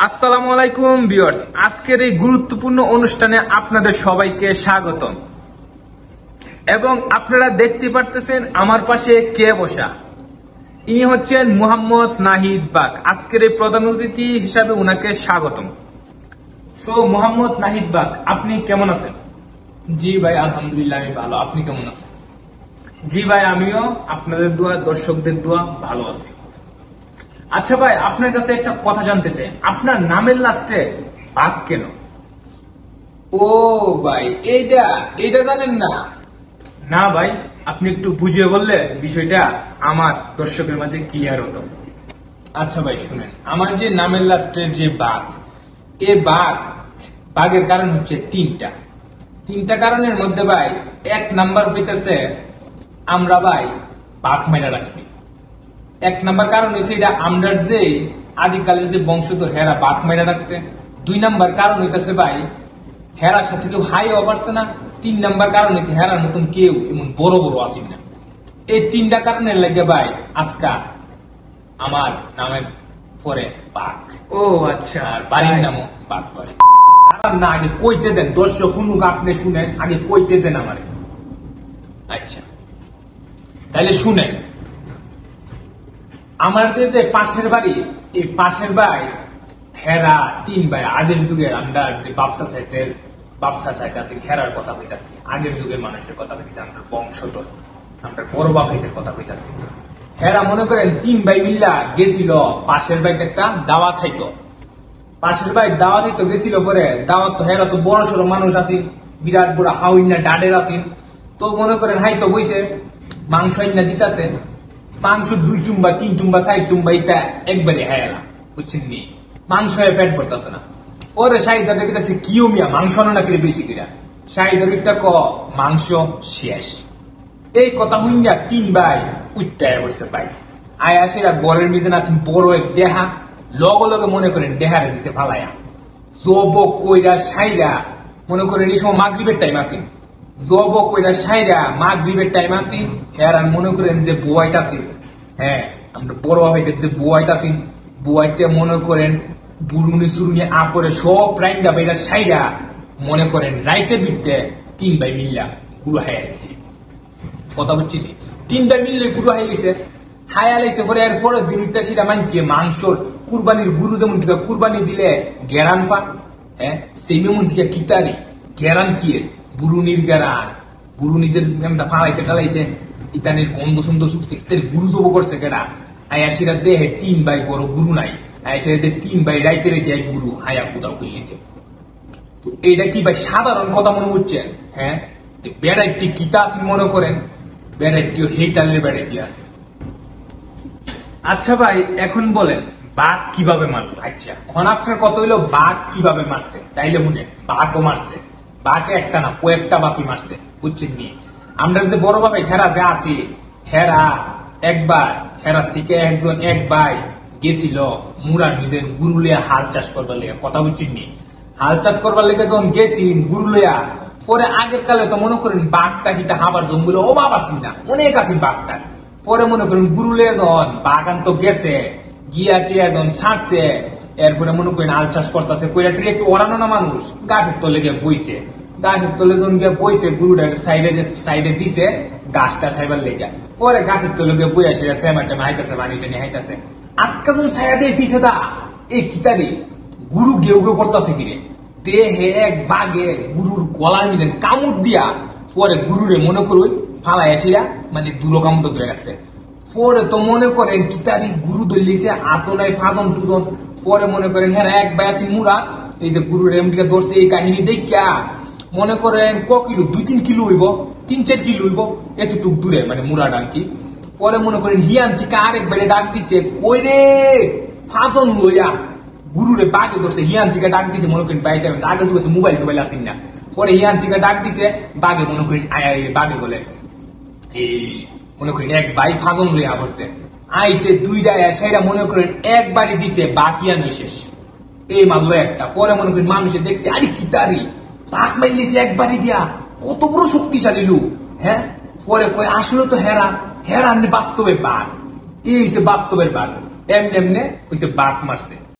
আসসালামু আলাইকুম ভিউয়ার্স, আজকের এই গুরুত্বপূর্ণ অনুষ্ঠানে আপনাদের সবাইকে স্বাগতম। এবং আপনারা দেখতে পারতেছেন আমার পাশে কে বসা। ইনি হচ্ছেন মোহাম্মদ নাহিদ বাক। আজকের এই প্রধান অতিথি হিসাবে উনাকে স্বাগতম। সো মোহাম্মদ নাহিদ বাক, আপনি কেমন আছেন? জি ভাই, আলহামদুলিল্লাহ আমি ভালো। আপনি কেমন আছেন? জি ভাই, আমিও আপনাদের দোয়া, দর্শকদের দোয়া ভালো আছি। আচ্ছা ভাই, আপনার কাছে একটা কথা জানতে চাই, আপনার নামের লাস্টে বাক কেন? ও ভাই, এইটা জানেন না? না ভাই, আপনি একটু বুঝিয়ে বললে বিষয়টা আমার দর্শকের মাঝে ক্লিয়ার হতো। আচ্ছা ভাই শুনেন, আমার যে নামের লাস্টের যে বাঘ, বাঘের কারণ হচ্ছে তিনটা কারণের মধ্যে ভাই এক নাম্বার হইতেছে আমরা ভাই বাঘ মেরা রাখছি। এক নাম্বার কারণ হয়েছে এটা আমরা যে আদিকালের যে বংশধর হেরা বাঘ মেরা রাখছে। 2 নাম্বার কারণ হইতেছে ভাই হেরার সাথে কেউ হাই পারছে না। 3 নাম্বার কারণ হয়েছে হেরার মতন কেউ এমন বড় বড় আসেন না। এই 3টা কারণের লাগে ভাই আজকা আমার নামের পরে বাঘ। ও আচ্ছা, আর বাড়ির নামও বাঘ বাড়ি। না, আগে কইতে দেন, দর্শক শুনুক, আপনি শুনেন, আগে কইতে দেন আমারে। আচ্ছা তাহলে শুনেন, আমাদের যে পাশের বাড়ি, এই পাশের ভাই হেরা 3 ভাই আদের যুগের আন্ডার যে বাপসা চাইতে আছে হেরার কথা কইতাছি। আগের যুগের মানুষের কথা কইতাছি, আমরা বংশধর, আমরা বড় বাপের কথা কইতাছি। হেরা মনে করেন 3 ভাই মিল্লা গেছিল পাশের ভাইতে একটা দাওয়াত খাইতো। পাশের ভাই দাওয়াত হইতো গেছিল, পরে দাওয়াত তো হেরা তো বড় সড়ো মানুষ আছেন, বিরাট বড় হাউইনা ডাডের আছেন। তো মনে করেন হাইতো বইছে মাংস আইনা দিতাছে, মাংস 2 টুম্বা 3 টুম্বা 4 টুম্বা ইটা একবারে হায়ালা, বুঝছেন নি? মাংস পেট ভরতেছে না। ওরে শাহিদার দেখতেছে কিও মিয়া মাংস না করে বেশি কিনা। শাহিদার একটা মাংস শেষ। এই কথা হইয়া 3 ভাই উঠতে বসে পাই আয়া সেরা গড়ের মিজান আছেন বড় এক দেহা। লগে মনে করেন দেহারে দিতে ফালায়া জবক কইরা সাইরা, মনে করেন এই সময় মাগরিবের টাইম আছে, জবক কইরা সাইরা মাগরিবের টাইম আছে। হ্যাঁ আর মনে করেন যে বুয়াইতাছি, হ্যাঁ আমরা বড় ভাইদের যে বুয়াইতাছি, বুয়াইতে মনে করেন বুরুনি সুরুনি আপরে সব রাইন্দা বাইরা সাইরা, মনে করেন রাইতে বিতে 3 ভাই মিল্লা গুরু হাইয়া গেছে। কথা বুঝছি, 3 ভাই মিললে গুরু হাই গেছে, হায়া লাইছে। পরে এর পরের দিনটা সেটা মানছে মাংসর কুরবানির গুরু যেমন থেকে কুরবানি দিলে গেরান পা, হ্যাঁ সেই মেমন থেকে কিতারি গেরান কি বুরুনির গেরান, বুরু নিজের ফালাইছে টালাইছে, ইতানের গন্ধ সন্ধ শুকছে, গুরু জব করছে কেডা আয়া সেটা দেহে 3 ভাই বড় গুরু নাই, আয়া সেটা 3 ভাই রাইতে রাইতে এক গুরু হায়া কোথাও কইলিছে। তো এইটা কি ভাই সাধারণ কথা মনে হচ্ছেন? হ্যাঁ বেড়াইটি কিতা আছে মনে করেন, বেড়াইটিও হেইতালের বেড়াইটি আছে। আচ্ছা ভাই, এখন বলেন বাঘ কিভাবে মারলো? আচ্ছা এখন আপনার কত হইলো বাঘ কিভাবে মারছে, তাইলে শুনে বাঘও মারছে, বাঘে একটা না কয়েকটা বাকি মারছে, বুঝছেন নি? আমরা যে বড় ভাবে হেরা যে আছি, হেরা একবার হেরার থেকে এক ভাই গেছিল মুরার নিজের গুরু লিয়া হাল চাষ করবার লেগে। কথা বুঝছেন নি? হাল চাষ করবার লেগে যখন গেছি গুরু লিয়া, পরে আগের কালে তো মনে করেন বাঘটা কিতা হাবার জঙ্গলে অভাব আছি না, অনেক আছি বাঘটা। পরে মনে করেন গুরু লিয়া যখন বাগান তো গেছে গিয়া টিয়া যখন ছাড়ছে, এরপরে মনে করেন হাল চাষ করতেছে, কইরাটি একটু ওড়ানো না মানুষ গাছের তলে গিয়ে বইছে, গাছের তলে যখন গিয়ে বইছে গুরুটার সাইডে দিছে গাছটা সাইবার লেগে। পরে গাছের তলে গিয়ে বই আসে সেমাটা হাইতাছে, পানি টানি হাইতাছে, আটকা যখন ছায়া দিয়ে পিছে দা এই কিতারি গুরু গেউ করতেছে কিরে দেহে এক বাঘে গুরুর গলার মিলেন কামড় দিয়া, পরে গুরুরে মনে করুন ফালাই আসিরা মানে দূর কামড় ধরে রাখছে। পরে তো মনে করেন কিতারি গুরু ধরলিছে আতো নাই ফাজন দুজন। পরে মনে করেন হ্যাঁ এক ভাই আছি মুরা, এই যে গুরুর এমটিকে ধরছে, এই কাহিনী দেখা মনে করেন কিলো 2-3 কিলো হইব, 3-4 কিলো হইব এতটুক দূরে মানে মুরাড আর কি। পরে মনে করেন হিয়ান থেকে আরেক বেড়ে ডাক দিছে, কই রে ফাজন লইয়া গুরুরে বাঘে ধরছে, হিয়ান থেকে ডাক দিছে মনে করেন বাইতে আগে যুগে তো মোবাইল আসেন না। পরে হিয়ান থেকে ডাক দিছে বাঘে, মনে করেন আয়া বাঘে বলে এই মনে করেন এক ভাই ফাজন লইয়া পড়ছে, আইসে 2টা সেটা মনে করেন একবারই দিছে বাকিয়ানো শেষ, এই মারলো একটা। পরে মনে করেন মানুষে দেখছে আরে কিতারি বাঘ মারলিছে একবারই দিয়া, কত বড় শক্তিশালী লোক। হ্যাঁ পরে কই আসলে তো হেরা বাস্তবে বাঘ, এই বাস্তবের বাঘ, এমনি হইছে বাঘ মারছে।